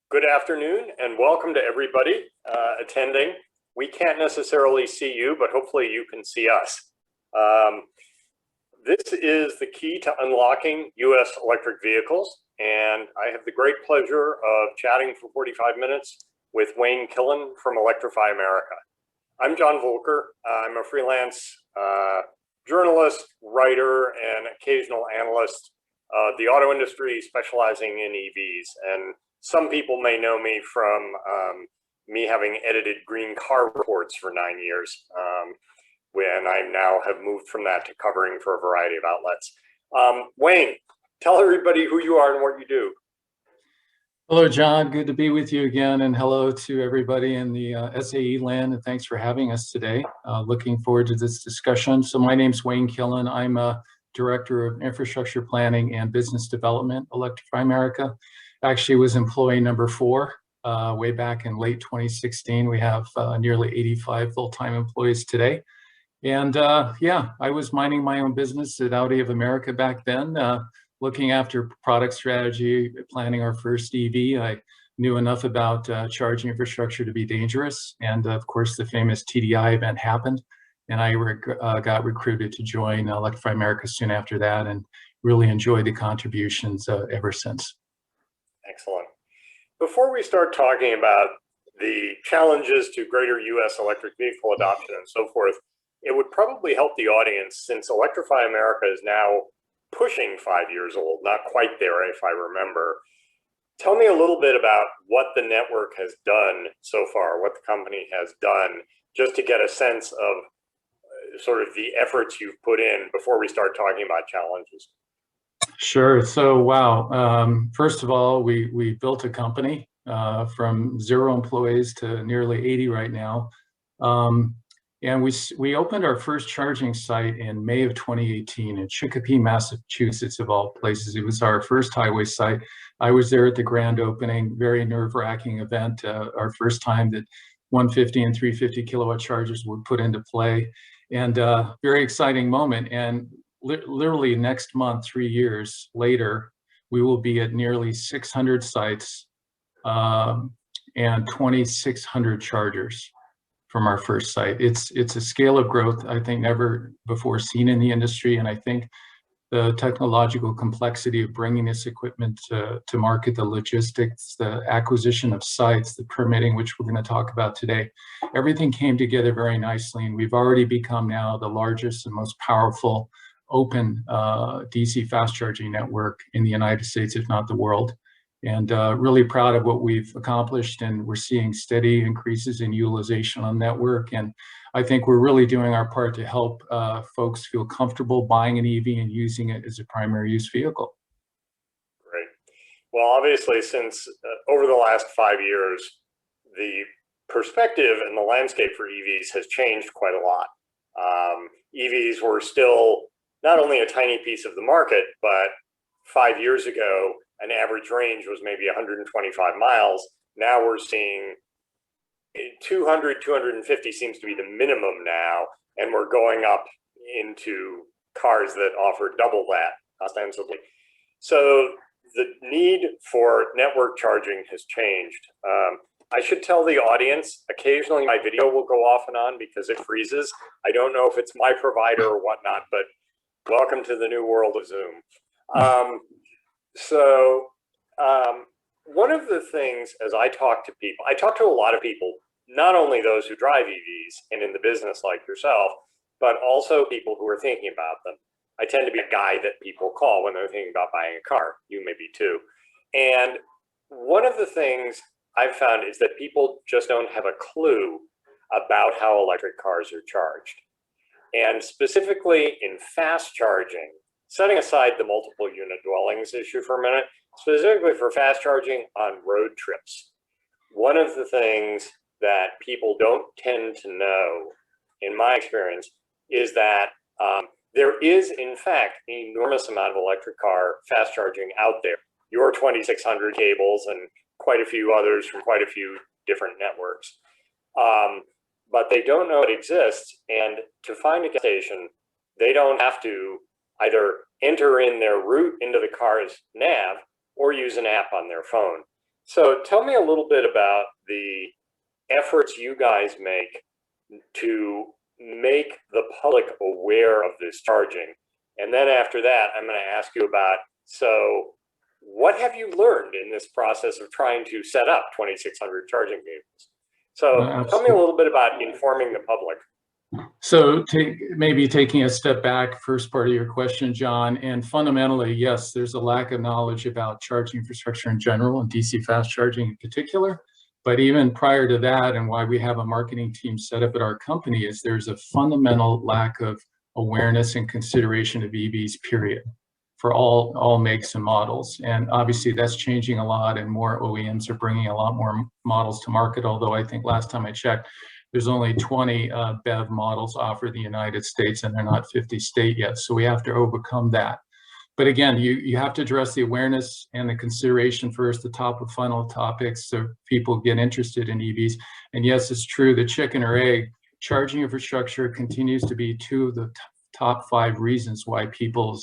Good afternoon and welcome to everybody attending. We can't necessarily see you, but hopefully you can see us. This is the key to unlocking U.S. electric vehicles, and I have the great pleasure of chatting for 45 minutes with Wayne Killen from Electrify America. I'm John Volker. I'm a freelance journalist, writer, and occasional analyst of the auto industry specializing in EVs. And some people may know me from me having edited Green Car Reports for 9 years, when I now have moved from that to covering for a variety of outlets. Wayne, tell everybody who you are and what you do. Hello, John. Good to be with you again, and hello to everybody in the SAE land, and thanks for having us today. Looking forward to this discussion. So my name's Wayne Killen. I'm a Director of Infrastructure Planning and Business Development, Electrify America. Actually was employee number 4 way back in late 2016. We have nearly 85 full-time employees today. And yeah, I was minding my own business at Audi of America back then, looking after product strategy, planning our first EV. I knew enough about charging infrastructure to be dangerous. And of course, the famous TDI event happened. And I got recruited to join Electrify America soon after that, and really enjoyed the contributions ever since. Excellent. Before we start talking about the challenges to greater U.S. electric vehicle adoption and so forth, it would probably help the audience, since Electrify America is now pushing 5 years old, not quite there if I remember. Tell me a little bit about what the network has done so far, what the company has done, just to get a sense of sort of the efforts you've put in before we start talking about challenges. Sure. So, wow. First of all, we built a company from 0 employees to nearly 80 right now. And we opened our first charging site in May of 2018 in Chicopee, Massachusetts, of all places. It was our first highway site. I was there at the grand opening, very nerve-wracking event, our first time that 150 and 350 kilowatt chargers were put into play, and very exciting moment. And literally next month, 3 years later, we will be at nearly 600 sites and 2,600 chargers from our first site. It's a scale of growth I think never before seen in the industry, and I think the technological complexity of bringing this equipment to market, the logistics, the acquisition of sites, the permitting, which we're going to talk about today, everything came together very nicely, and we've already become now the largest and most powerful open DC fast charging network in the United States, if not the world. And really proud of what we've accomplished, and we're seeing steady increases in utilization on network. And I think we're really doing our part to help folks feel comfortable buying an EV and using it as a primary use vehicle. Great. Well, obviously, since over the last 5 years, the perspective and the landscape for EVs has changed quite a lot. EVs were still not only a tiny piece of the market, but 5 years ago, an average range was maybe 125 miles. Now we're seeing 200, 250 seems to be the minimum now, and we're going up into cars that offer double that, ostensibly. So the need for network charging has changed. I should tell the audience, occasionally my video will go off and on because it freezes. I don't know if it's my provider or whatnot, but welcome to the new world of Zoom. One of the things, as I talk to people, I talk to a lot of people, not only those who drive EVs and in the business like yourself, but also people who are thinking about them. I tend to be a guy that people call when they're thinking about buying a car. You may be too. And one of the things I've found is that people just don't have a clue about how electric cars are charged. And specifically in fast charging, setting aside the multiple unit dwellings issue for a minute, specifically for fast charging on road trips, one of the things that people don't tend to know, in my experience, is that there is, in fact, an enormous amount of electric car fast charging out there. Your 2,600 cables and quite a few others from quite a few different networks. But they don't know it exists, and to find a gas station, they don't have to either enter in their route into the car's nav or use an app on their phone. So tell me a little bit about the efforts you guys make to make the public aware of this charging. And then after that, I'm going to ask you about, so what have you learned in this process of trying to set up 2,600 charging vehicles? So tell me a little bit about informing the public. So maybe taking a step back, first part of your question, John, and fundamentally, yes, there's a lack of knowledge about charging infrastructure in general and DC fast charging in particular. But even prior to that, and why we have a marketing team set up at our company, is there's a fundamental lack of awareness and consideration of EVs, period, for all makes and models. And obviously that's changing a lot, and more OEMs are bringing a lot more models to market, although I think last time I checked, there's only 20 BEV models offered in the United States, and they're not 50 state yet. So we have to overcome that. But again, you have to address the awareness and the consideration first, the top of funnel topics, so people get interested in EVs. And yes, it's true, the chicken or egg, charging infrastructure continues to be two of the top 5 reasons why people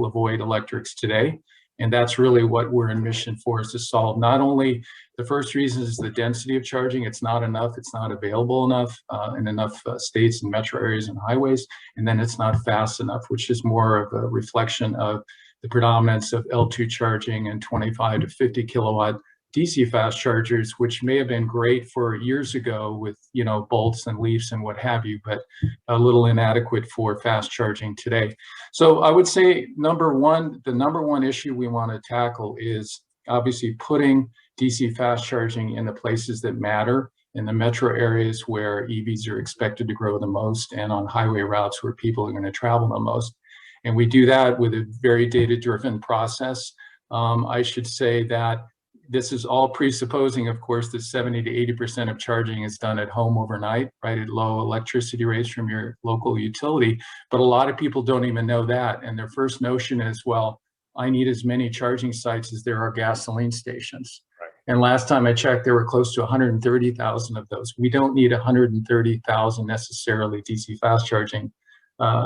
avoid electrics today. And that's really what we're in mission for, is to solve not only the first reason is the density of charging. It's not enough, it's not available enough in enough states and metro areas and highways. And then it's not fast enough, which is more of a reflection of the predominance of L2 charging and 25 to 50 kilowatt DC fast chargers, which may have been great for years ago with, you know, Bolts and Leafs and what have you, but a little inadequate for fast charging today. So I would say the number one issue we want to tackle is obviously putting DC fast charging in the places that matter, in the metro areas where EVs are expected to grow the most, and on highway routes where people are going to travel the most. And we do that with a very data-driven process. I should say that this is all presupposing, of course, that 70 to 80% of charging is done at home overnight, right, at low electricity rates from your local utility. But a lot of people don't even know that. And their first notion is, well, I need as many charging sites as there are gasoline stations. Right. And last time I checked, there were close to 130,000 of those. We don't need 130,000 necessarily DC fast charging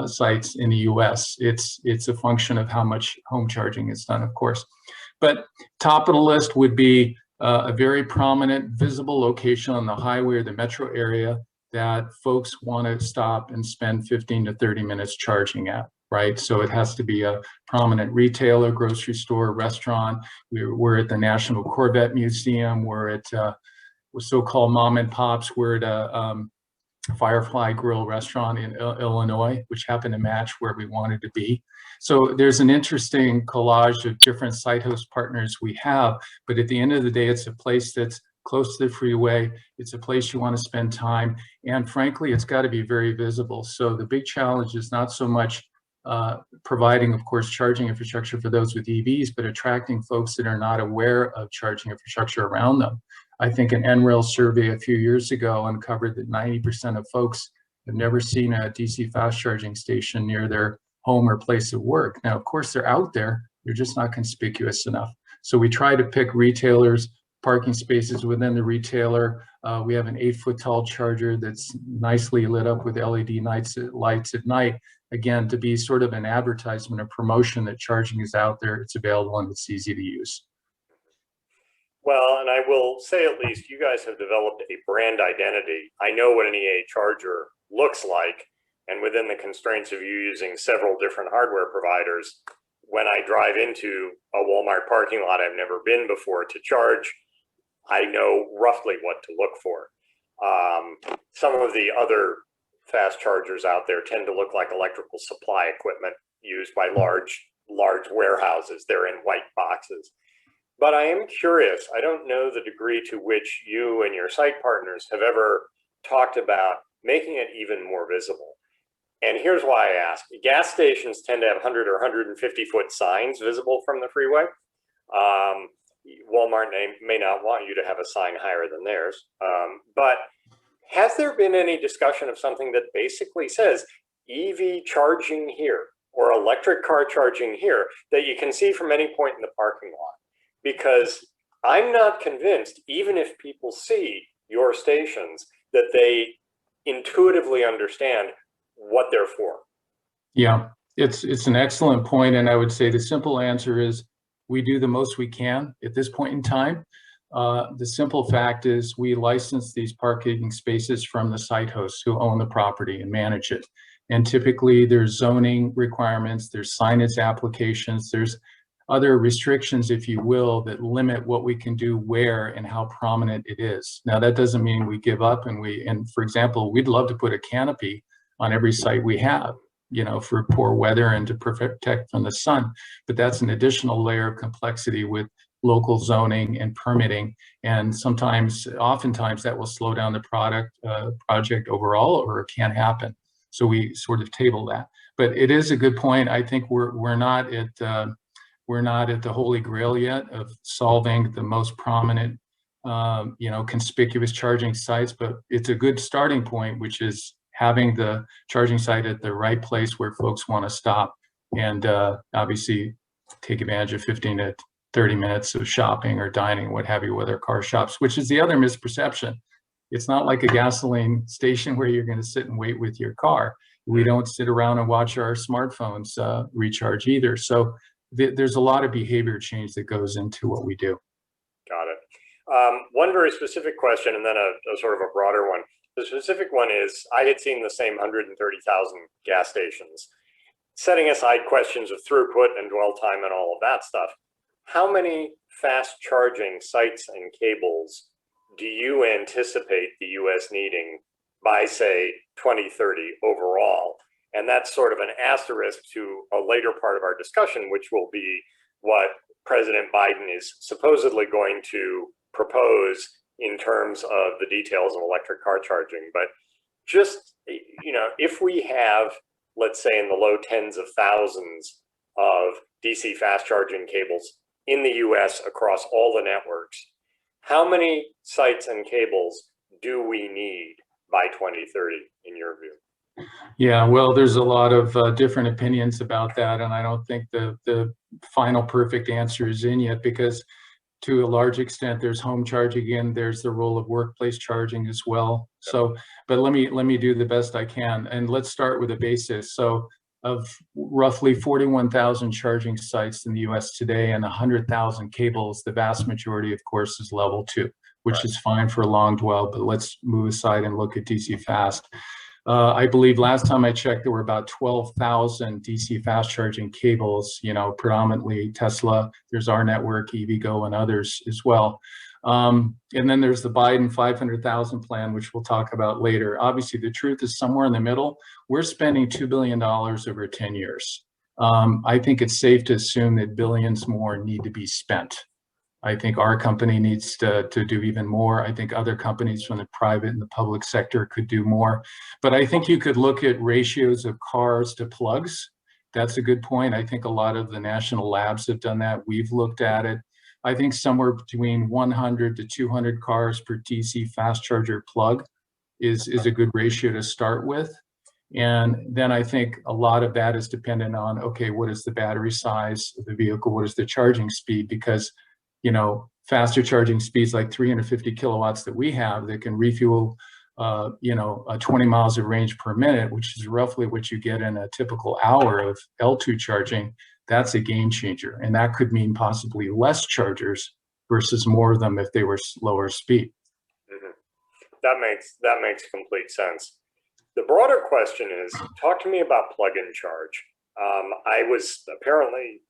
sites in the US. It's a function of how much home charging is done, of course. But top of the list would be a very prominent visible location on the highway or the metro area that folks want to stop and spend 15 to 30 minutes charging at, right? So it has to be a prominent retailer, grocery store, restaurant. We're at the National Corvette Museum. We're at so-called mom and pops. We're at a Firefly Grill restaurant in Illinois, which happened to match where we wanted to be. So there's an interesting collage of different site host partners we have, but at the end of the day, it's a place that's close to the freeway. It's a place you want to spend time. And frankly, it's got to be very visible. So the big challenge is not so much providing, of course, charging infrastructure for those with EVs, but attracting folks that are not aware of charging infrastructure around them. I think an NREL survey a few years ago uncovered that 90% of folks have never seen a DC fast charging station near their home or place of work. Now, of course, they're out there, they're just not conspicuous enough. So we try to pick retailers, parking spaces within the retailer. We have an 8-foot tall charger that's nicely lit up with LED lights at night, again, to be sort of an advertisement, a promotion that charging is out there, it's available, and it's easy to use. Well, and I will say at least you guys have developed a brand identity. I know what an EA charger looks like, and within the constraints of you using several different hardware providers, when I drive into a Walmart parking lot I've never been before to charge, I know roughly what to look for. Some of the other fast chargers out there tend to look like electrical supply equipment used by large warehouses. They're in white boxes. But I am curious, I don't know the degree to which you and your site partners have ever talked about making it even more visible. And here's why I ask. Gas stations tend to have 100 or 150-foot signs visible from the freeway. Walmart may not want you to have a sign higher than theirs. But has there been any discussion of something that basically says EV charging here or electric car charging here that you can see from any point in the parking lot? Because I'm not convinced, even if people see your stations, that they intuitively understand what they're for. Yeah, it's an excellent point, and I would say the simple answer is we do the most we can at this point in time. The simple fact is we license these parking spaces from the site hosts who own the property and manage it. And typically there's zoning requirements, there's signage applications, there's other restrictions, if you will, that limit what we can do where and how prominent it is. Now, that doesn't mean we give up and for example, we'd love to put a canopy on every site we have, you know, for poor weather and to protect from the sun. But that's an additional layer of complexity with local zoning and permitting. And oftentimes that will slow down the project overall, or it can't happen. So we sort of table that. But it is a good point. I think we're not at the holy grail yet of solving the most prominent, you know, conspicuous charging sites, but it's a good starting point, which is having the charging site at the right place where folks want to stop and obviously take advantage of 15 to 30 minutes of shopping or dining, what have you, with their car shops, which is the other misperception. It's not like a gasoline station where you're going to sit and wait with your car. We don't sit around and watch our smartphones recharge either. So there's a lot of behavior change that goes into what we do. Got it. One very specific question, and then a sort of a broader one. The specific one is, I had seen the same 130,000 gas stations. Setting aside questions of throughput and dwell time and all of that stuff, how many fast charging sites and cables do you anticipate the US needing by, say, 2030 overall? And that's sort of an asterisk to a later part of our discussion, which will be what President Biden is supposedly going to propose in terms of the details of electric car charging. But just, you know, if we have, let's say, in the low tens of thousands of DC fast charging cables in the US across all the networks, how many sites and cables do we need by 2030 in your view? Yeah, well, there's a lot of different opinions about that, and I don't think the final perfect answer is in yet, because to a large extent there's home charging and there's the role of workplace charging as well. So, but let me do the best I can, and let's start with the basis. So, of roughly 41,000 charging sites in the US today and 100,000 cables, the vast majority, of course, is level 2, which is fine for a long dwell, but let's move aside and look at DC fast. I believe last time I checked, there were about 12,000 DC fast charging cables, you know, predominantly Tesla. There's our network, EVgo, and others as well. And then there's the Biden 500,000 plan, which we'll talk about later. Obviously, the truth is somewhere in the middle. We're spending $2 billion over 10 years. I think it's safe to assume that billions more need to be spent. I think our company needs to do even more. I think other companies from the private and the public sector could do more. But I think you could look at ratios of cars to plugs. That's a good point. I think a lot of the national labs have done that. We've looked at it. I think somewhere between 100 to 200 cars per DC fast charger plug is a good ratio to start with. And then I think a lot of that is dependent on, okay, what is the battery size of the vehicle? What is the charging speed? Because, you know, faster charging speeds like 350 kilowatts that we have that can refuel, 20 miles of range per minute, which is roughly what you get in a typical hour of L2 charging. That's a game changer. And that could mean possibly less chargers versus more of them if they were lower speed. Mm-hmm. That makes complete sense. The broader question is, talk to me about plug-in charge. I was apparently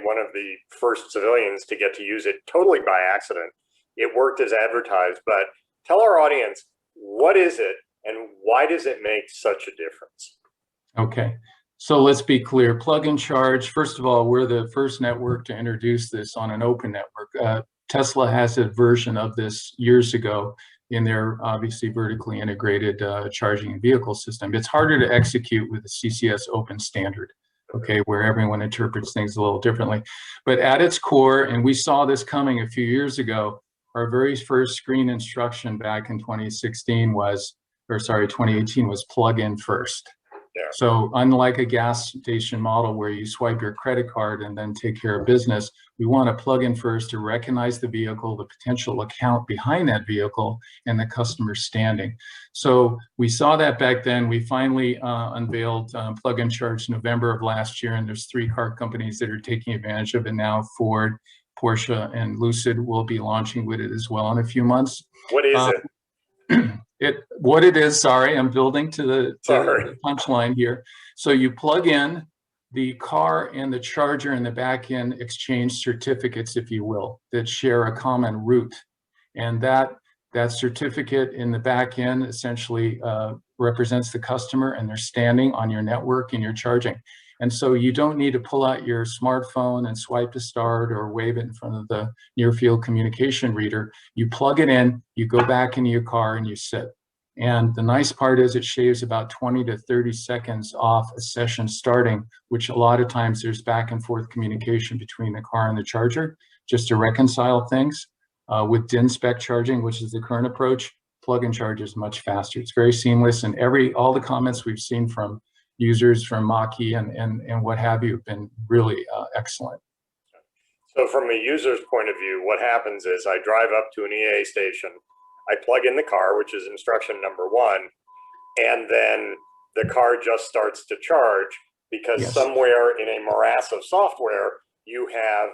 one of the first civilians to get to use it totally by accident. It worked as advertised, but tell our audience, what is it and why does it make such a difference? Okay, so let's be clear. Plug-in charge, first of all, we're the first network to introduce this on an open network. Tesla has a version of this years ago in their obviously vertically integrated charging vehicle system. It's harder to execute with the CCS open standard, okay, where everyone interprets things a little differently. But at its core, and we saw this coming a few years ago, our very first screen instruction back in 2018 was plug in first. Yeah. So unlike a gas station model where you swipe your credit card and then take care of business, we want to plug in first to recognize the vehicle, the potential account behind that vehicle, and the customer standing. So we saw that back then. We finally unveiled Plug and Charge November of last year, and there's 3 car companies that are taking advantage of it now. Ford, Porsche, and Lucid will be launching with it as well in a few months. What is it? What it is, sorry, I'm building to Sorry. the punchline here. So you plug in the car and the charger in the back end exchange certificates, if you will, that share a common root. And that certificate in the back end essentially represents the customer and their standing on your network and your charging. And so you don't need to pull out your smartphone and swipe to start or wave it in front of the near field communication reader. You plug it in, you go back into your car and you sit. And the nice part is it shaves about 20 to 30 seconds off a session starting, which a lot of times there's back and forth communication between the car and the charger just to reconcile things. With DIN spec charging, which is the current approach, Plug and Charge is much faster. It's very seamless, and all the comments we've seen from users from Mach-E and what have you have been really excellent. So from a user's point of view, what happens is I drive up to an EA station, I plug in the car, which is instruction number 1, and then the car just starts to charge because Yes. Somewhere in a morass of software, you have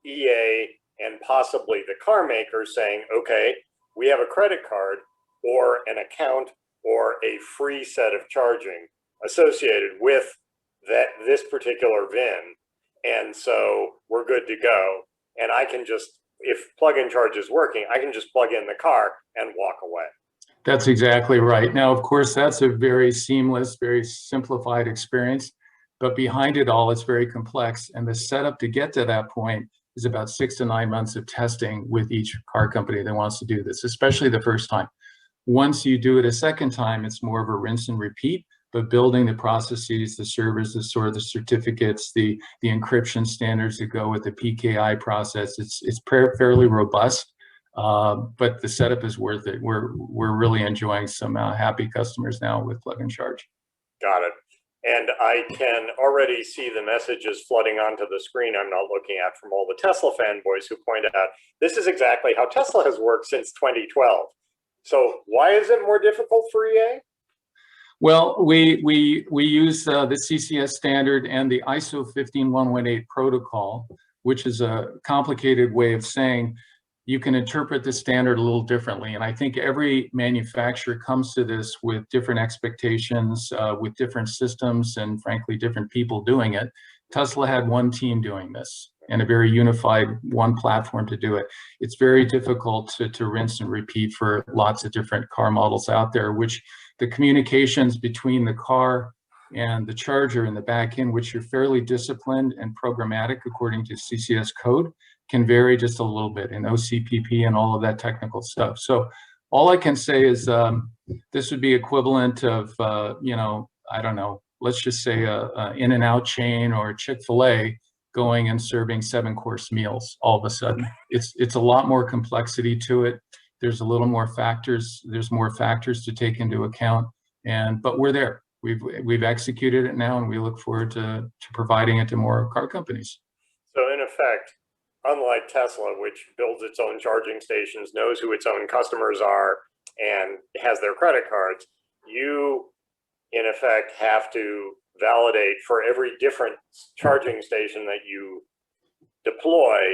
EA and possibly the car maker saying, okay, we have a credit card or an account or a free set of charging associated with this particular VIN. And so we're good to go. And I can just, if Plug and Charge is working, I can just plug in the car and walk away. That's exactly right. Now, of course, that's a very seamless, very simplified experience, but behind it all, it's very complex. And the setup to get to that point is about 6 to 9 months of testing with each car company that wants to do this, especially the first time. Once you do it a second time, it's more of a rinse and repeat, but building the processes, the servers, the sort of the certificates, the encryption standards that go with the PKI process, it's fairly robust, but the setup is worth it. We're really enjoying some happy customers now with Plug and Charge. Got it. And I can already see the messages flooding onto the screen I'm not looking at from all the Tesla fanboys who point out this is exactly how Tesla has worked since 2012. So why is it more difficult for EA? Well, we use the CCS standard and the ISO 15118 protocol, which is a complicated way of saying you can interpret the standard a little differently. And I think every manufacturer comes to this with different expectations, with different systems, and frankly, different people doing it. Tesla had one team doing this and a very unified one platform to do it. It's very difficult to rinse and repeat for lots of different car models out there, which the communications between the car and the charger in the back end, which are fairly disciplined and programmatic according to CCS code, can vary just a little bit in OCPP and all of that technical stuff. So all I can say is this would be equivalent of, I don't know, let's just say a In-N-Out chain or Chick-fil-A going and serving 7-course meals all of a sudden. It's a lot more complexity to it. There's a little more factors. There's more factors to take into account, but we're there. We've executed it now, and we look forward to providing it to more car companies. So in effect, unlike Tesla, which builds its own charging stations, knows who its own customers are, and has their credit cards, you, in effect, have to validate for every different charging station that you deploy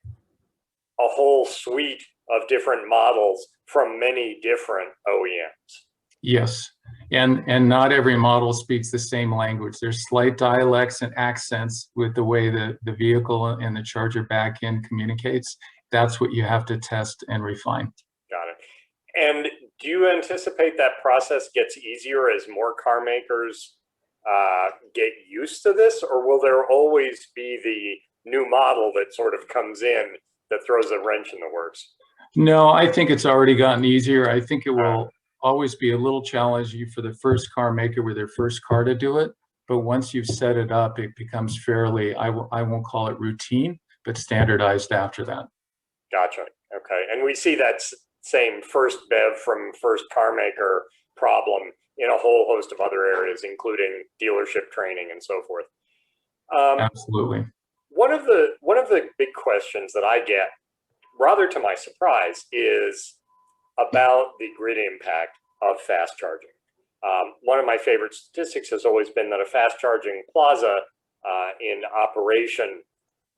a whole suite of different models from many different OEMs. Yes, and not every model speaks the same language. There's slight dialects and accents with the way the vehicle and the charger backend communicates. That's what you have to test and refine. Got it. And do you anticipate that process gets easier as more car makers get used to this, or will there always be the new model that sort of comes in that throws a wrench in the works? No, I think it's already gotten easier. I think it will always be a little challenging for the first car maker with their first car to do it. But once you've set it up, it becomes fairly, I won't call it routine, but standardized after that. Gotcha. Okay. And we see that same first BEV from first car maker problem in a whole host of other areas, including dealership training and so forth. Absolutely. One of the big questions that I get, rather to my surprise, is about the grid impact of fast charging. One of my favorite statistics has always been that a fast charging plaza in operation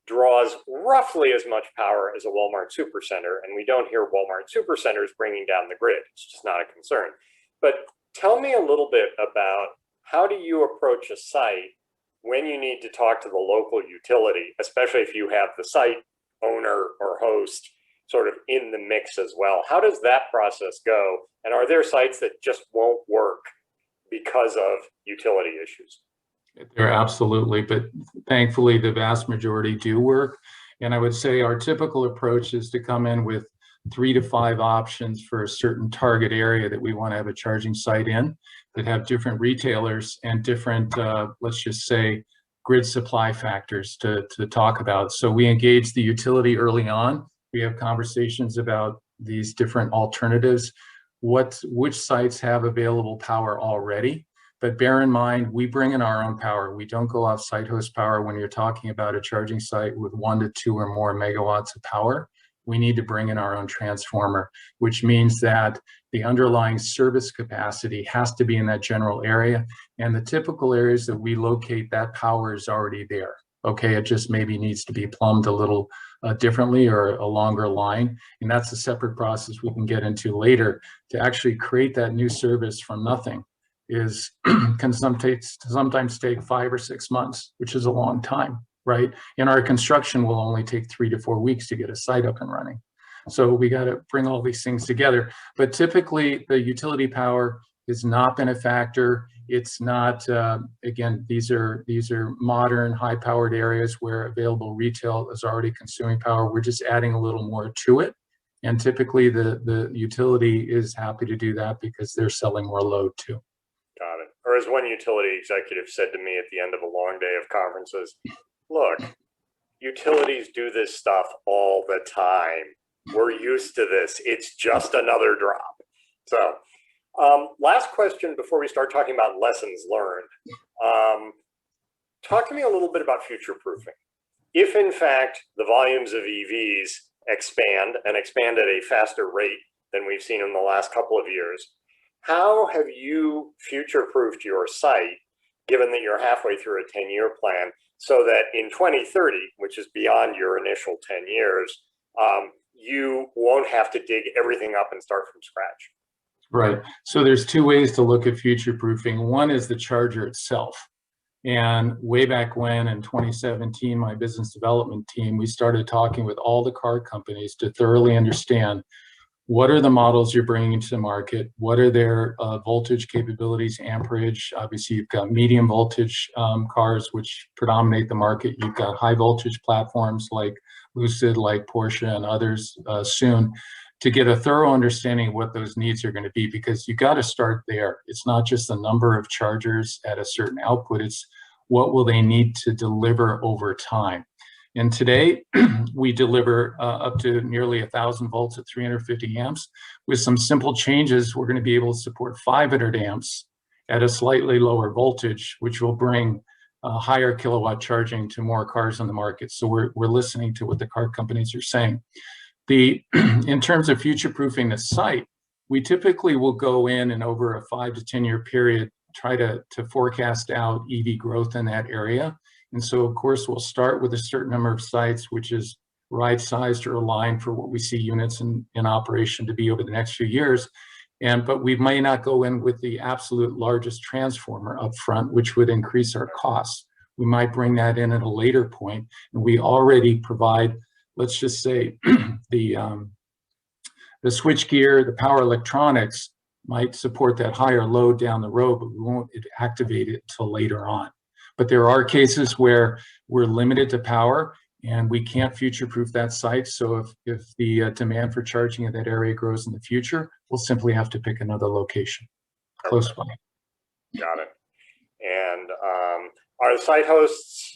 draws roughly as much power as a Walmart supercenter, and we don't hear Walmart supercenters bringing down the grid. It's just not a concern. But tell me a little bit about, how do you approach a site when you need to talk to the local utility, especially if you have the site owner or host sort of in the mix as well? How does that process go? And are there sites that just won't work because of utility issues? There absolutely, but thankfully the vast majority do work. And I would say our typical approach is to come in with 3 to 5 options for a certain target area that we want to have a charging site in, that have different retailers and different, let's just say, grid supply factors to talk about. So we engage the utility early on. We have conversations about these different alternatives, which sites have available power already. But bear in mind, we bring in our own power. We don't go off site host power when you're talking about a charging site with 1 to 2 or more megawatts of power. We need to bring in our own transformer, which means that the underlying service capacity has to be in that general area. And the typical areas that we locate, that power is already there. Okay, it just maybe needs to be plumbed a little differently, or a longer line. And that's a separate process we can get into later. To actually create that new service from nothing can sometimes take 5 or 6 months, which is a long time, right? And our construction will only take 3 to 4 weeks to get a site up and running. So we got to bring all these things together. But typically the utility power has not been a factor. It's not, again, these are modern, high-powered areas where available retail is already consuming power. We're just adding a little more to it. And typically the utility is happy to do that because they're selling more load too. Got it. Or as one utility executive said to me at the end of a long day of conferences, look, utilities do this stuff all the time. We're used to this. It's just another drop. So last question before we start talking about lessons learned. Talk to me a little bit about future proofing. If in fact the volumes of EVs expand and expand at a faster rate than we've seen in the last couple of years, how have you future-proofed your site, given that you're halfway through a 10-year plan, so that in 2030, which is beyond your initial 10 years, you won't have to dig everything up and start from scratch? Right. So there's 2 ways to look at future-proofing. One is the charger itself. And way back when, in 2017, my business development team, we started talking with all the car companies to thoroughly understand, what are the models you're bringing to the market? What are their voltage capabilities, amperage? Obviously, you've got medium voltage cars, which predominate the market. You've got high voltage platforms like Lucid, like Porsche, and others soon, to get a thorough understanding of what those needs are going to be, because you got to start there. It's not just the number of chargers at a certain output, it's what will they need to deliver over time. And today, we deliver up to nearly 1,000 volts at 350 amps. With some simple changes, we're going to be able to support 500 amps at a slightly lower voltage, which will bring higher kilowatt charging to more cars on the market. So we're listening to what the car companies are saying. In terms of future-proofing the site, we typically will go in and over a 5 to 10 year period, try to forecast out EV growth in that area. And so, of course, we'll start with a certain number of sites, which is right-sized or aligned for what we see units in operation to be over the next few years. But we may not go in with the absolute largest transformer up front, which would increase our costs. We might bring that in at a later point, and we already provide, let's just say, the switch gear, the power electronics might support that higher load down the road, but we won't activate it till later on. But there are cases where we're limited to power and we can't future-proof that site. So if the demand for charging in that area grows in the future, we'll simply have to pick another location close by. Got it. And are the site hosts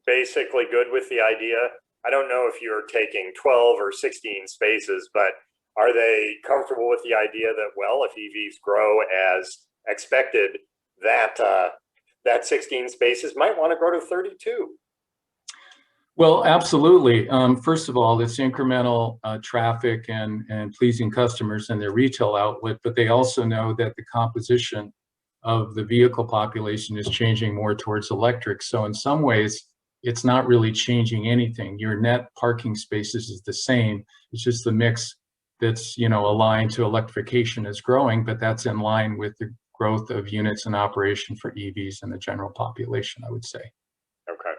basically good with the idea? I don't know if you're taking 12 or 16 spaces, but are they comfortable with the idea that, well, if EVs grow as expected that that 16 spaces might want to go to 32. Well, absolutely. First of all, it's incremental traffic and pleasing customers in their retail outlet, but they also know that the composition of the vehicle population is changing more towards electric. So in some ways, it's not really changing anything. Your net parking spaces is the same. It's just the mix that's, you know, aligned to electrification is growing, but that's in line with the growth of units in operation for EVs and the general population, I would say. Okay,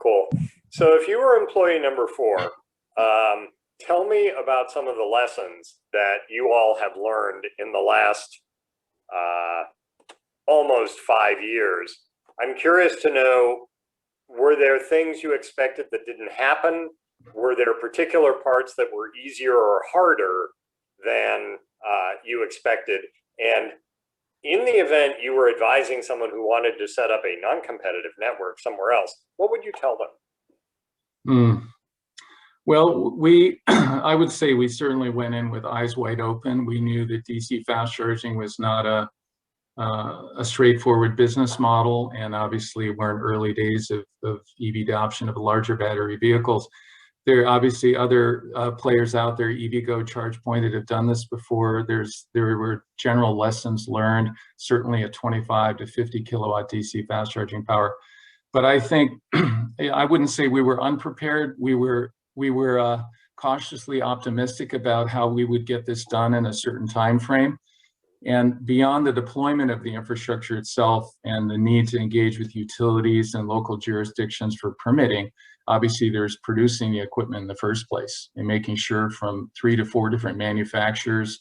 cool. So if you were employee number 4, tell me about some of the lessons that you all have learned in the last almost 5 years. I'm curious to know, were there things you expected that didn't happen? Were there particular parts that were easier or harder than you expected? And in the event you were advising someone who wanted to set up a non-competitive network somewhere else, what would you tell them? Well, I would say we certainly went in with eyes wide open. We knew that DC fast charging was not a straightforward business model, and obviously we're in early days of EV adoption of larger battery vehicles. There are obviously other players out there, EVgo, ChargePoint, that have done this before. There were general lessons learned, certainly at 25 to 50 kilowatt DC fast charging power. But I think I wouldn't say we were unprepared. We were cautiously optimistic about how we would get this done in a certain time frame. And beyond the deployment of the infrastructure itself and the need to engage with utilities and local jurisdictions for permitting, obviously there's producing the equipment in the first place and making sure from 3 to 4 different manufacturers,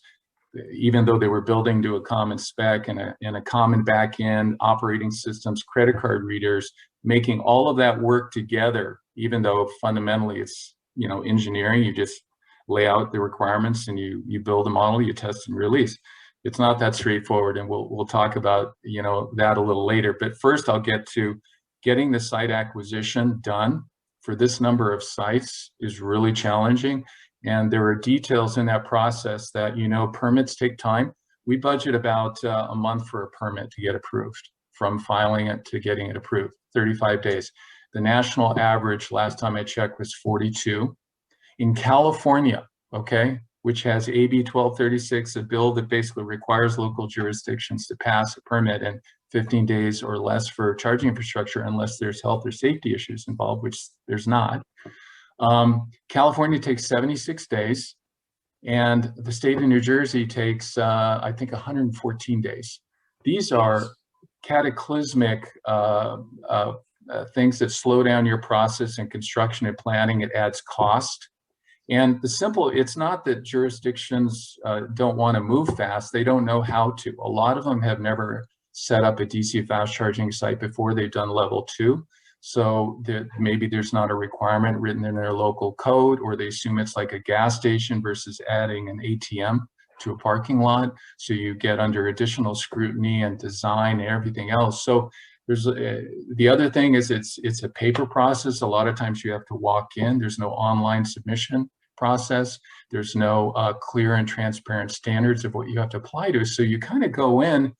even though they were building to a common spec and a common back end, operating systems, credit card readers, making all of that work together, even though fundamentally it's, you know, engineering. You just lay out the requirements and you build a model, you test and release. It's not that straightforward, and we'll talk about, you know, that a little later. But first, I'll get to getting the site acquisition done for this number of sites is really challenging, and there are details in that process that, you know, permits take time. We budget about a month for a permit to get approved, from filing it to getting it approved, 35 days. The national average, last time I checked, was 42. In California, okay, which has AB 1236, a bill that basically requires local jurisdictions to pass a permit in 15 days or less for charging infrastructure unless there's health or safety issues involved, which there's not. California takes 76 days, and the state of New Jersey takes, I think, 114 days. These are cataclysmic things that slow down your process in construction and planning. It adds cost. And it's not that jurisdictions don't want to move fast, they don't know how to. A lot of them have never set up a DC fast charging site before. They've done level 2. So maybe there's not a requirement written in their local code, or they assume it's like a gas station versus adding an ATM to a parking lot. So you get under additional scrutiny and design and everything else. So there's the other thing is it's a paper process. A lot of times you have to walk in. There's no online submission process. There's no clear and transparent standards of what you have to apply to. So you kind of go in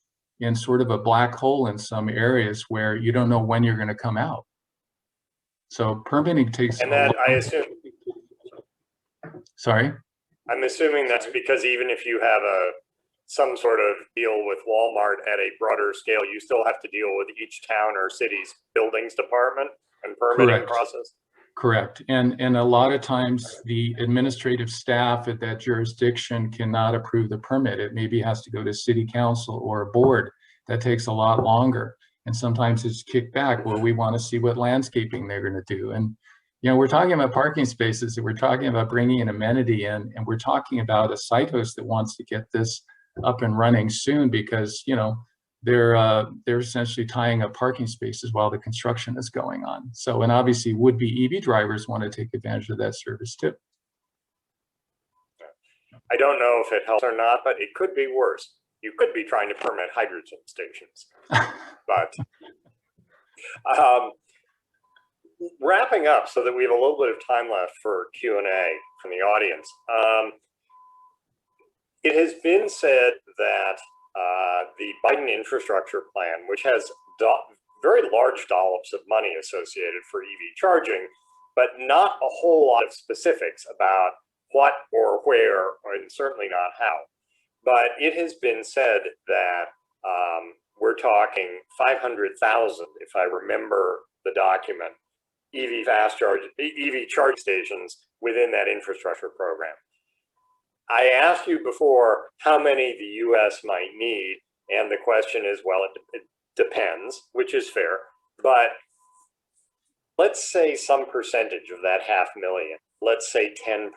sort of a black hole in some areas where you don't know when you're going to come out. So permitting takes. And that, I assume. Sorry? I'm assuming that's because even if you have some sort of deal with Walmart at a broader scale, you still have to deal with each town or city's buildings department and permitting process. Correct. And a lot of times the administrative staff at that jurisdiction cannot approve the permit. It maybe has to go to city council or a board. That takes a lot longer. And sometimes it's kicked back. Well, we want to see what landscaping they're going to do. And, you know, we're talking about parking spaces, and we're talking about bringing an amenity in, and we're talking about a site host that wants to get this up and running soon because, you know, they're essentially tying up parking spaces while the construction is going on. So, and obviously would-be EV drivers want to take advantage of that service too. I don't know if it helps or not, but it could be worse. You could be trying to permit hydrogen stations. But wrapping up so that we have a little bit of time left for Q&A from the audience. It has been said that the Biden infrastructure plan, which has very large dollops of money associated for EV charging, but not a whole lot of specifics about what or where, and certainly not how. But it has been said that we're talking 500,000, if I remember the document, EV charge stations within that infrastructure program. I asked you before how many the US might need, and the question is, well, it depends, which is fair, but let's say some percentage of that 500,000, let's say 10%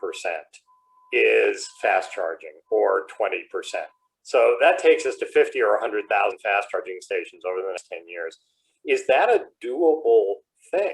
is fast charging, or 20%. So that takes us to 50 or 100,000 fast charging stations over the next 10 years. Is that a doable thing?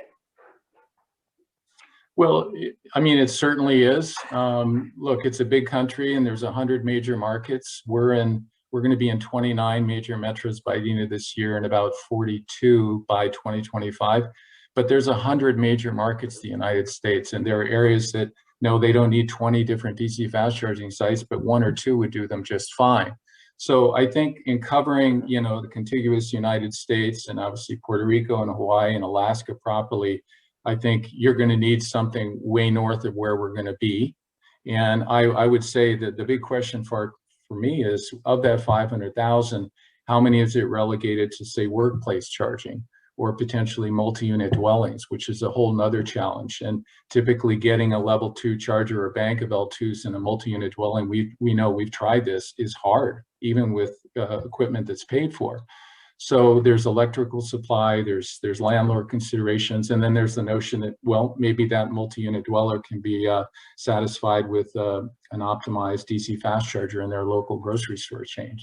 Well, I mean, it certainly is. Look, it's a big country and there's 100 major markets. We're going to be in 29 major metros by the end of this year and about 42 by 2025. But there's 100 major markets in the United States, and there are areas that, no, they don't need 20 different DC fast charging sites, but 1 or 2 would do them just fine. So I think in covering, the contiguous United States and obviously Puerto Rico and Hawaii and Alaska properly, I think you're going to need something way north of where we're going to be. And I would say that the big question for me is, of that 500,000, how many is it relegated to, say, workplace charging or potentially multi-unit dwellings, which is a whole nother challenge. And typically getting a level 2 charger or bank of L2s in a multi-unit dwelling, we know, we've tried this, is hard, even with equipment that's paid for. So there's electrical supply, there's landlord considerations, and then there's the notion that, well, maybe that multi-unit dweller can be satisfied with an optimized DC fast charger in their local grocery store chain,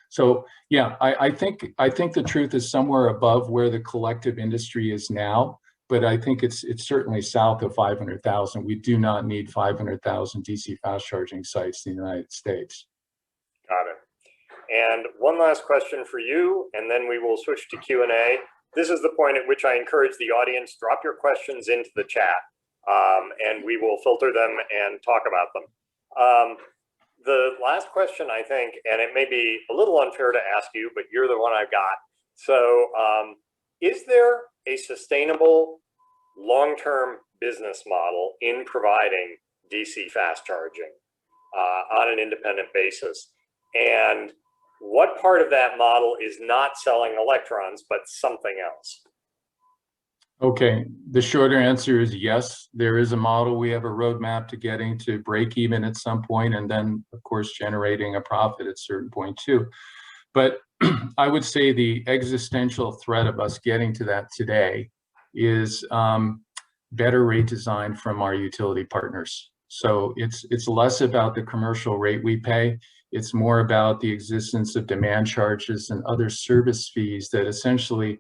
So yeah, I think the truth is somewhere above where the collective industry is now, but I think it's certainly south of 500,000. We do not need 500,000 DC fast charging sites in the United States. Got it. And one last question for you, and then we will switch to Q&A. This is the point at which I encourage the audience, drop your questions into the chat, and we will filter them and talk about them. The last question, I think, and it may be a little unfair to ask you, but you're the one I've got. So is there a sustainable long-term business model in providing DC fast charging on an independent basis? And what part of that model is not selling electrons, but something else? Okay, the shorter answer is yes, there is a model. We have a roadmap to getting to break even at some point, and then of course generating a profit at a certain point too. But I would say the existential threat of us getting to that today is better rate design from our utility partners. So it's less about the commercial rate we pay. It's more about the existence of demand charges and other service fees that essentially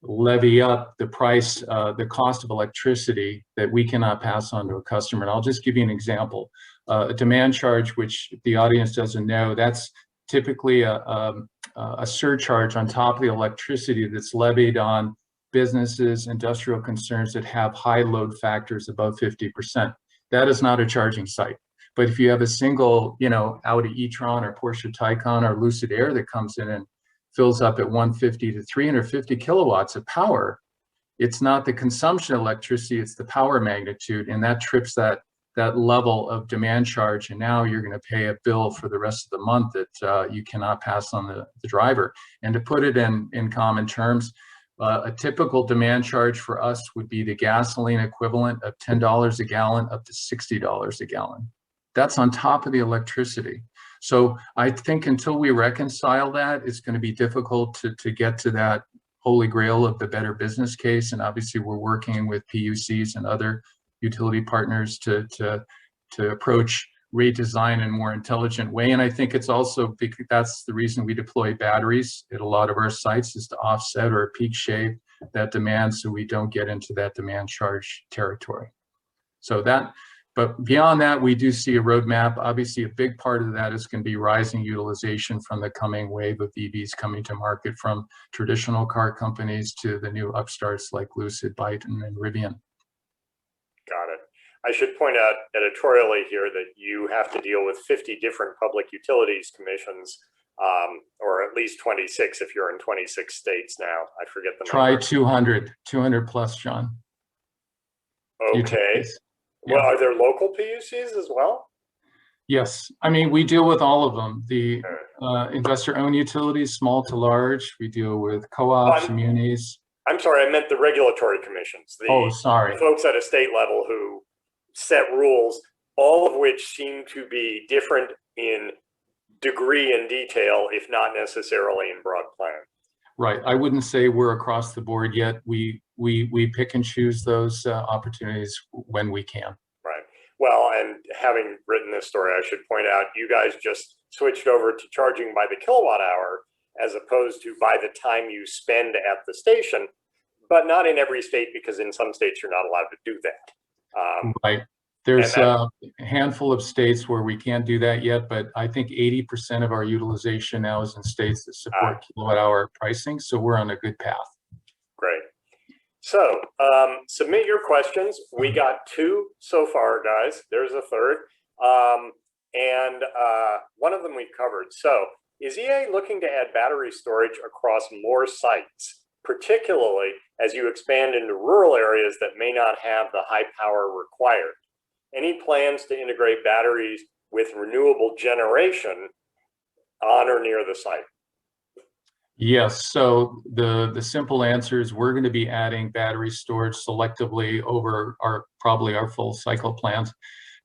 levy up the price, the cost of electricity that we cannot pass on to a customer. And I'll just give you an example. A demand charge, which the audience doesn't know, that's typically a surcharge on top of the electricity that's levied on businesses, industrial concerns that have high load factors above 50%. That is not a charging site. But if you have a single, Audi e-tron or Porsche Taycan or Lucid Air that comes in and fills up at 150 to 350 kilowatts of power, it's not the consumption of electricity, it's the power magnitude, and that trips that level of demand charge, and now you're going to pay a bill for the rest of the month that you cannot pass on the driver. And to put it in common terms, a typical demand charge for us would be the gasoline equivalent of $10 a gallon up to $60 a gallon. That's on top of the electricity. So I think until we reconcile that, it's going to be difficult to get to that holy grail of the better business case. And obviously we're working with PUCs and other utility partners to approach rate design in a more intelligent way. And I think it's also, that's the reason we deploy batteries at a lot of our sites, is to offset or peak shave that demand so we don't get into that demand charge territory. So but beyond that, we do see a roadmap. Obviously, a big part of that is going to be rising utilization from the coming wave of EVs coming to market, from traditional car companies to the new upstarts like Lucid, Byte, and Rivian. Got it. I should point out editorially here that you have to deal with 50 different public utilities commissions or at least 26 if you're in 26 states now. I forget the Try number. 200 plus, John. Okay. Utilities. Well, Yeah. are there local PUCs as well? Yes, I mean, we deal with all of them. The investor-owned utilities, small to large. We deal with co-ops, munis. I'm sorry, I meant the regulatory commissions. Sorry. The folks at a state level who set rules, all of which seem to be different in degree and detail, if not necessarily in broad plan. Right. I wouldn't say we're across the board yet. We pick and choose those opportunities when we can. Right. Well, and having written this story, I should point out you guys just switched over to charging by the kilowatt hour as opposed to by the time you spend at the station, but not in every state, because in some states you're not allowed to do that. Right. There's a handful of states where we can't do that yet, but I think 80% of our utilization now is in states that support kilowatt hour pricing. So we're on a good path. Great. So submit your questions. We got 2 so far, guys. There's a third. And one of them we've covered. So is EA looking to add battery storage across more sites, particularly as you expand into rural areas that may not have the high power required? Any plans to integrate batteries with renewable generation on or near the site? Yes, so the simple answer is we're going to be adding battery storage selectively over probably our full cycle plans,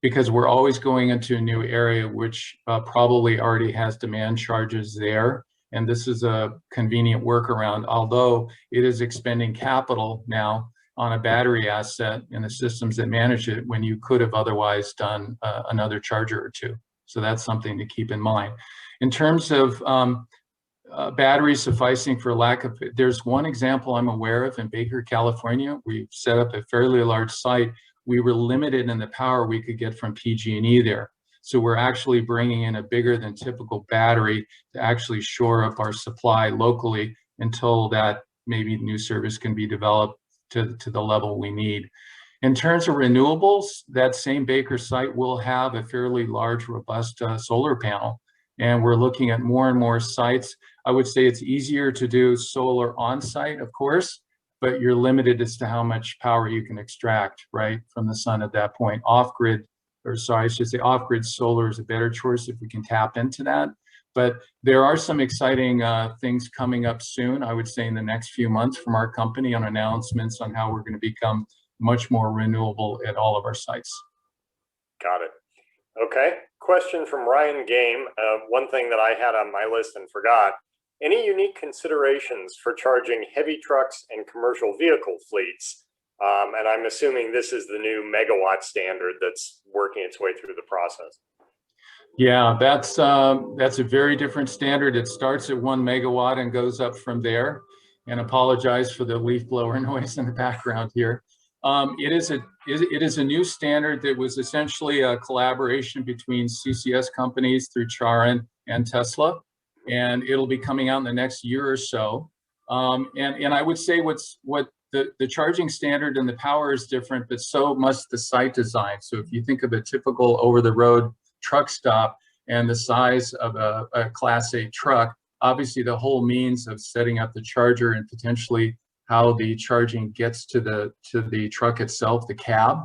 because we're always going into a new area which probably already has demand charges there. And this is a convenient workaround, although it is expending capital now on a battery asset in the systems that manage it when you could have otherwise done another charger or two. So that's something to keep in mind. In terms of batteries sufficing for lack of, there's one example I'm aware of in Baker, California. We've set up a fairly large site. We were limited in the power we could get from PG&E there. So we're actually bringing in a bigger than typical battery to actually shore up our supply locally until that maybe new service can be developed to the level we need. In terms of renewables, that same Baker site will have a fairly large, robust solar panel. And we're looking at more and more sites. I would say it's easier to do solar on site, of course, but you're limited as to how much power you can extract, right, from the sun at that point. Off-grid, or sorry, I should say off-grid solar is a better choice if we can tap into that. But there are some exciting things coming up soon, I would say in the next few months from our company, on announcements on how we're going to become much more renewable at all of our sites. Got it. Okay. Question from Ryan Game. One thing that I had on my list and forgot. Any unique considerations for charging heavy trucks and commercial vehicle fleets? And I'm assuming this is the new megawatt standard that's working its way through the process. Yeah, that's a very different standard. It starts at 1 megawatt and goes up from there. And apologize for the leaf blower noise in the background here. It is a new standard that was essentially a collaboration between CCS companies through Charin and Tesla, and it'll be coming out in the next year or so. And I would say what the charging standard and the power is different, but so must the site design. So if you think of a typical over-the-road truck stop and the size of a Class 8 truck, obviously the whole means of setting up the charger and potentially how the charging gets to the truck itself, the cab,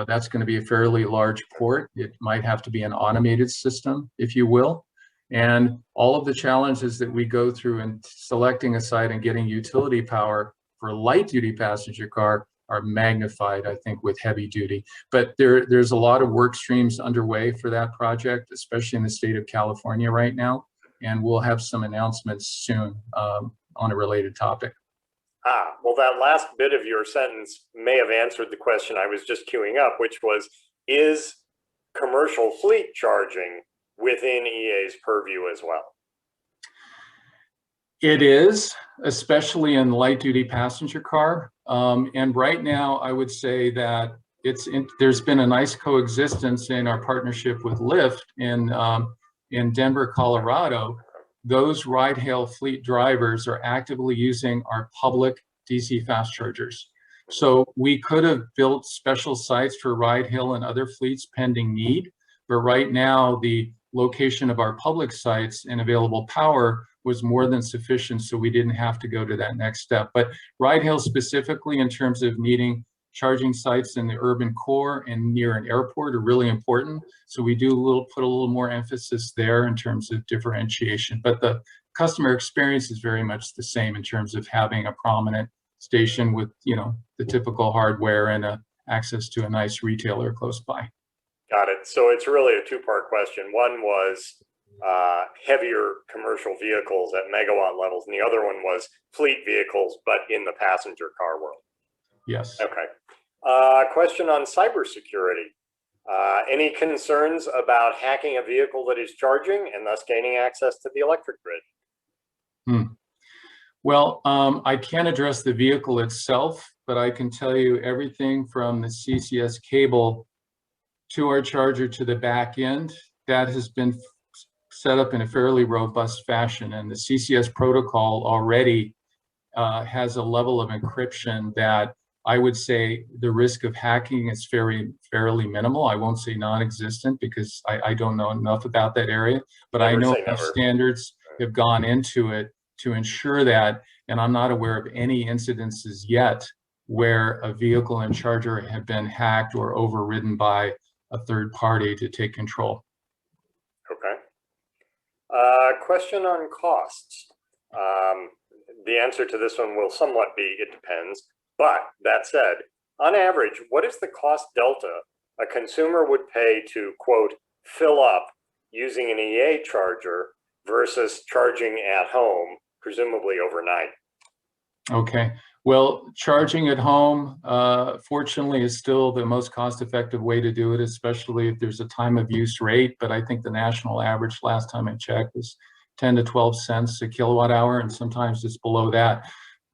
that's going to be a fairly large port. It might have to be an automated system, if you will. And all of the challenges that we go through in selecting a site and getting utility power for a light duty passenger car are magnified, I think, with heavy duty. But there's a lot of work streams underway for that project, especially in the state of California right now. And we'll have some announcements soon on a related topic. Well, that last bit of your sentence may have answered the question I was just queuing up, which was, is commercial fleet charging within EA's purview as well? It is, especially in light duty passenger car. And right now, I would say that there's been a nice coexistence in our partnership with Lyft in Denver, Colorado. Those ride-hail fleet drivers are actively using our public DC fast chargers. So we could have built special sites for ride-hail and other fleets pending need, but right now the location of our public sites and available power was more than sufficient, so we didn't have to go to that next step. But ride hail specifically, in terms of needing charging sites in the urban core and near an airport, are really important. So we do put a little more emphasis there in terms of differentiation. But the customer experience is very much the same in terms of having a prominent station with, you know, the typical hardware and access to a nice retailer close by. Got it. So it's really a two-part question. One was heavier commercial vehicles at megawatt levels, and the other one was fleet vehicles, but in the passenger car world. Yes. Okay. Question on cybersecurity. Any concerns about hacking a vehicle that is charging and thus gaining access to the electric grid? Well, I can't address the vehicle itself, but I can tell you everything from the CCS cable to our charger to the back end, that has been set up in a fairly robust fashion. And the CCS protocol already has a level of encryption that I would say the risk of hacking is fairly minimal. I won't say non-existent because I don't know enough about that area, but I know enough standards have gone into it to ensure that, and I'm not aware of any incidences yet where a vehicle and charger have been hacked or overridden by a third party to take control. Okay. Question on costs. The answer to this one will somewhat be, it depends. But that said, on average, what is the cost delta a consumer would pay to, quote, fill up using an EA charger versus charging at home, presumably overnight? Okay. Well, charging at home, fortunately, is still the most cost-effective way to do it, especially if there's a time of use rate. But I think the national average last time I checked was 10 to 12 cents a kilowatt hour, and sometimes it's below that.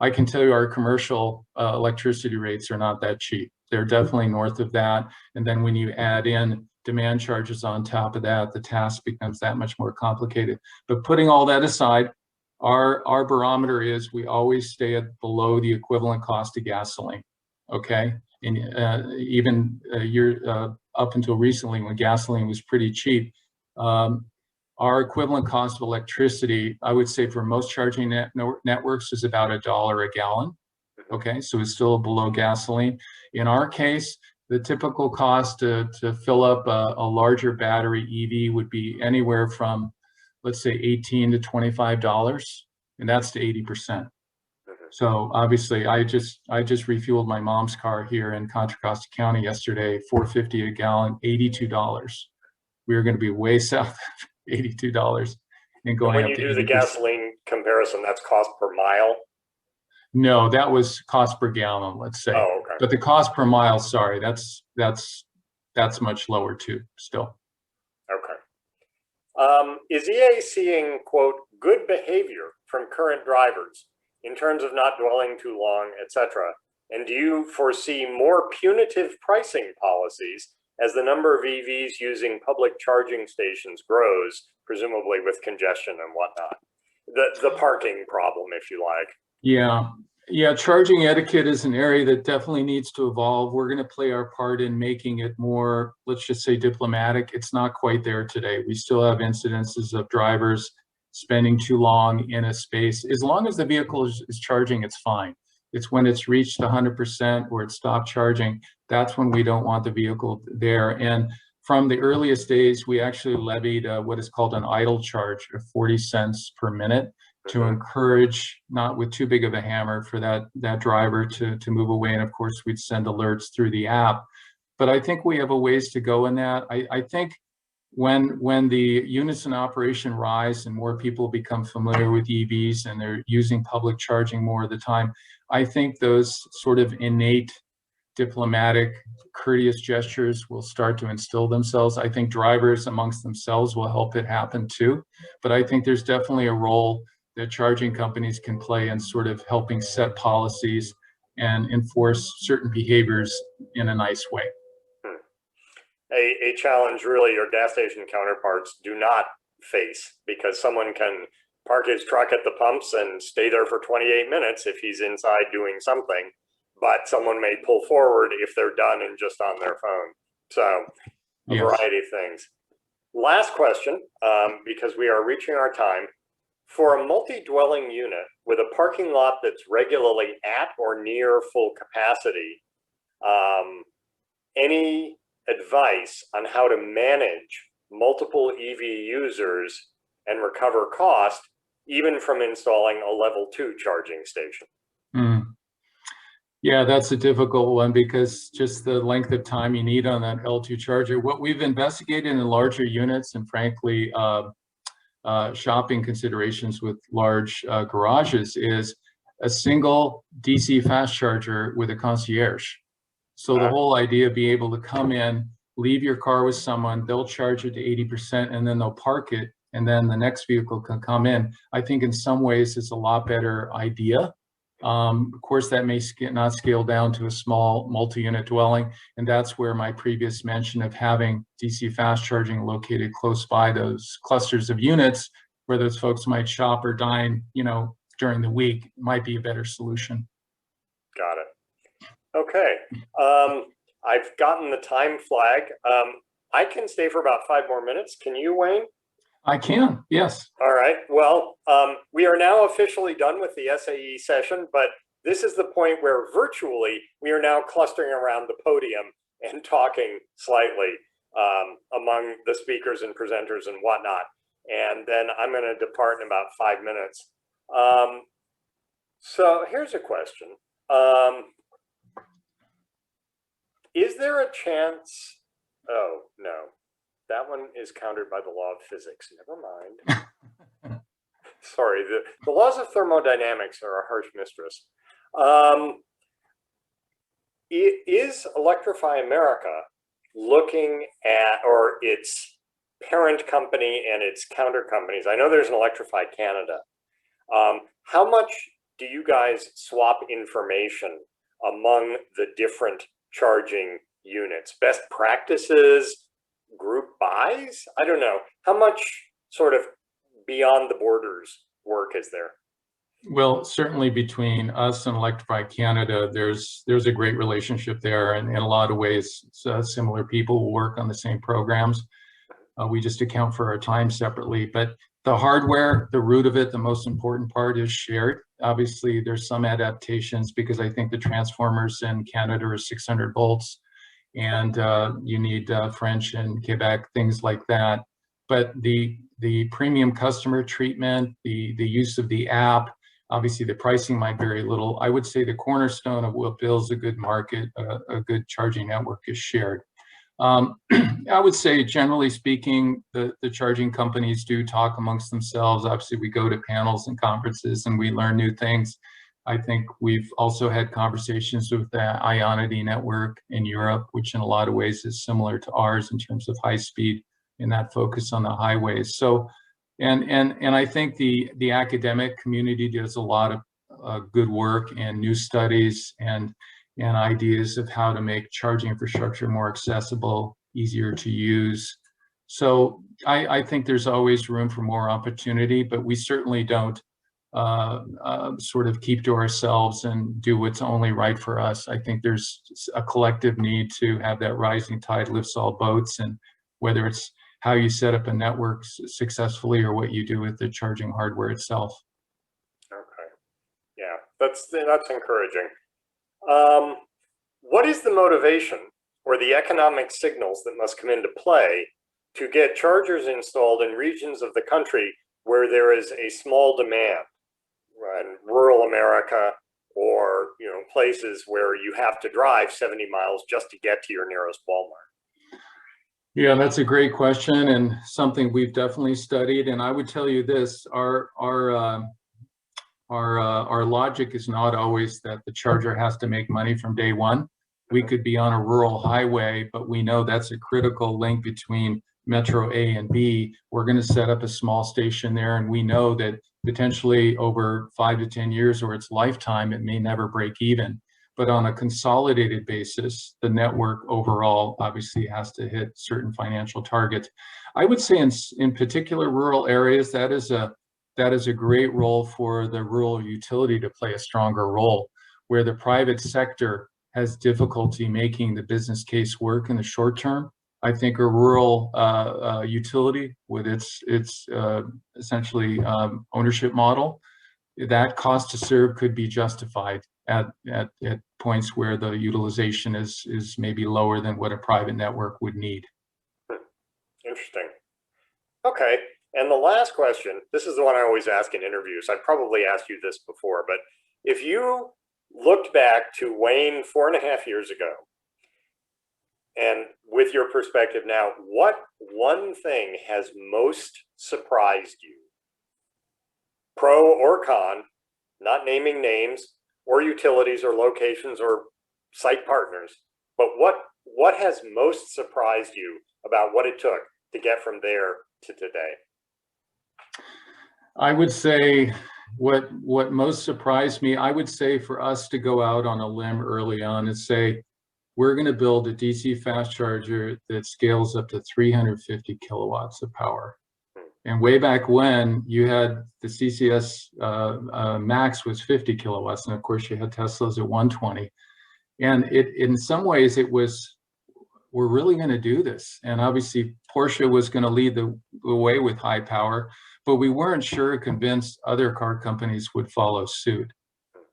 I can tell you our commercial electricity rates are not that cheap. They're definitely north of that. And then when you add in demand charges on top of that, the task becomes that much more complicated. But putting all that aside, our barometer is we always stay at below the equivalent cost of gasoline, okay? And even up until recently when gasoline was pretty cheap, our equivalent cost of electricity, I would say for most charging networks is about $1 a gallon, okay? So it's still below gasoline. In our case, the typical cost to fill up a larger battery EV would be anywhere from, let's say, $18 to $25, and that's to 80%. So obviously, I just refueled my mom's car here in Contra Costa County yesterday, $4.50 a gallon, $82. We are going to be way south of $82 and going when up you to do 80%. The gasoline comparison, that's cost per mile? No, that was cost per gallon, let's say. Oh, okay. But the cost per mile, sorry, that's much lower too, still. Okay. Is EA seeing, quote, good behavior from current drivers in terms of not dwelling too long, etc.? And do you foresee more punitive pricing policies as the number of EVs using public charging stations grows, presumably with congestion and whatnot? The parking problem, if you like. Yeah, charging etiquette is an area that definitely needs to evolve. We're going to play our part in making it more, let's just say, diplomatic. It's not quite there today. We still have incidences of drivers spending too long in a space. As long as the vehicle is charging, it's fine. It's when it's reached 100% or it's stopped charging, that's when we don't want the vehicle there. And from the earliest days, we actually levied what is called an idle charge of 40 cents per minute to encourage, not with too big of a hammer, for that driver to move away. And of course, we'd send alerts through the app. But I think we have a ways to go in that. I think when the units in operation rise and more people become familiar with EVs and they're using public charging more of the time, I think those sort of innate diplomatic, courteous gestures will start to instill themselves. I think drivers amongst themselves will help it happen too. But I think there's definitely a role that charging companies can play in sort of helping set policies and enforce certain behaviors in a nice way. A challenge really your gas station counterparts do not face, because someone can park his truck at the pumps and stay there for 28 minutes if he's inside doing something, but someone may pull forward if they're done and just on their phone. So a variety of things. Last question, because we are reaching our time. For a multi-dwelling unit with a parking lot that's regularly at or near full capacity, any advice on how to manage multiple EV users and recover cost, even from installing a level 2 charging station? Yeah, that's a difficult one because just the length of time you need on that L2 charger. What we've investigated in larger units and frankly, shopping considerations with large garages is a single DC fast charger with a concierge. So the whole idea of being able to come in, leave your car with someone, they'll charge it to 80%, and then they'll park it, and then the next vehicle can come in. I think in some ways it's a lot better idea. Of course, that may not scale down to a small multi-unit dwelling, and that's where my previous mention of having DC fast charging located close by those clusters of units where those folks might shop or dine, during the week might be a better solution. Got it. Okay. I've gotten the time flag. I can stay for about 5 more minutes. Can you, Wayne? I can, yes. All right. Well, we are now officially done with the SAE session, but this is the point where virtually we are now clustering around the podium and talking slightly among the speakers and presenters and whatnot. And then I'm going to depart in about 5 minutes. So here's a question. Is there a chance? Oh, no. That one is countered by the law of physics. Never mind. Sorry, the laws of thermodynamics are a harsh mistress. Is Electrify America looking at, or its parent company and its counter companies? I know there's an Electrify Canada. How much do you guys swap information among the different charging units? Best practices? Group buys? I don't know. How much sort of beyond the borders work is there? Well, certainly between us and Electrify Canada, there's a great relationship there, and in a lot of ways, similar people will work on the same programs. We just account for our time separately, but the hardware, the root of it, the most important part is shared. Obviously, there's some adaptations because I think the transformers in Canada are 600 volts. And you need French and Quebec, things like that. But the premium customer treatment, the use of the app, obviously the pricing might vary a little. I would say the cornerstone of what builds a good market, a good charging network is shared. I would say, generally speaking, the charging companies do talk amongst themselves. Obviously, we go to panels and conferences and we learn new things. I think we've also had conversations with the Ionity network in Europe, which in a lot of ways is similar to ours in terms of high speed and that focus on the highways. So, and I think the academic community does a lot of good work and new studies and ideas of how to make charging infrastructure more accessible, easier to use. So I think there's always room for more opportunity, but we certainly don't sort of keep to ourselves and do what's only right for us. I think there's a collective need to have that rising tide lifts all boats, and whether it's how you set up a network successfully or what you do with the charging hardware itself. Okay, yeah, that's encouraging. What is the motivation or the economic signals that must come into play to get chargers installed in regions of the country where there is a small demand? In rural America, or places where you have to drive 70 miles just to get to your nearest Walmart? Yeah, that's a great question and something we've definitely studied. And I would tell you this: our logic is not always that the charger has to make money from day one. We could be on a rural highway, but we know that's a critical link between Metro A and B. We're going to set up a small station there, and we know that potentially over 5 to 10 years or its lifetime, it may never break even. But on a consolidated basis, the network overall obviously has to hit certain financial targets. I would say in particular rural areas, that is a great role for the rural utility to play a stronger role, where the private sector has difficulty making the business case work in the short term. I think a rural utility with its essentially ownership model, that cost to serve could be justified at points where the utilization is maybe lower than what a private network would need. Interesting. Okay. And the last question, this is the one I always ask in interviews. I probably asked you this before, but if you looked back to Wayne 4.5 years ago, and with your perspective now, what one thing has most surprised you? Pro or con, not naming names or utilities or locations or site partners, but what has most surprised you about what it took to get from there to today? I would say what most surprised me, I would say for us to go out on a limb early on and say, we're going to build a DC fast charger that scales up to 350 kilowatts of power. And way back when, you had the CCS max was 50 kilowatts, and of course you had Teslas at 120. And in some ways it was, we're really going to do this. And obviously Porsche was going to lead the way with high power, but we weren't sure, convinced other car companies would follow suit.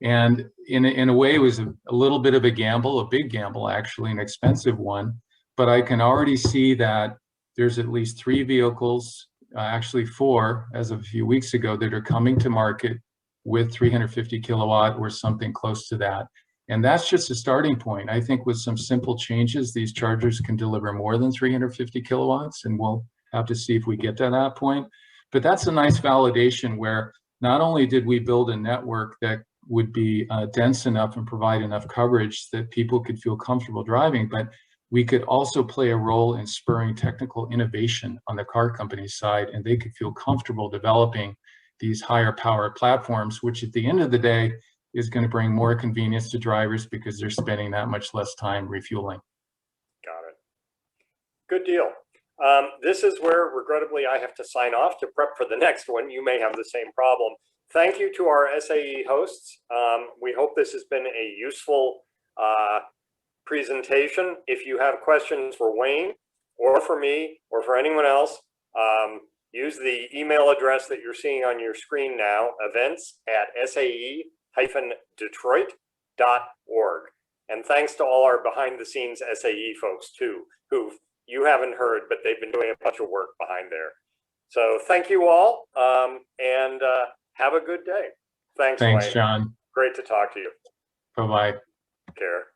And in a way, it was a little bit of a gamble, a big gamble, actually, an expensive one. But I can already see that there's at least 3 vehicles, actually 4, as of a few weeks ago, that are coming to market with 350 kilowatt or something close to that. And that's just a starting point. I think with some simple changes, these chargers can deliver more than 350 kilowatts, and we'll have to see if we get to that point. But that's a nice validation where not only did we build a network that would be dense enough and provide enough coverage that people could feel comfortable driving, but we could also play a role in spurring technical innovation on the car company side, and they could feel comfortable developing these higher power platforms, which at the end of the day is going to bring more convenience to drivers because they're spending that much less time refueling. Got it. Good deal. This is where, regrettably, I have to sign off to prep for the next one. You may have the same problem. Thank you to our SAE hosts. We hope this has been a useful presentation. If you have questions for Wayne or for me or for anyone else, use the email address that you're seeing on your screen now, events@sae-detroit.org. And thanks to all our behind-the-scenes SAE folks, too, who you haven't heard, but they've been doing a bunch of work behind there. So thank you all, and have a good day. Thanks, Thanks, Wayne. John. Great to talk to you. Bye-bye. Care.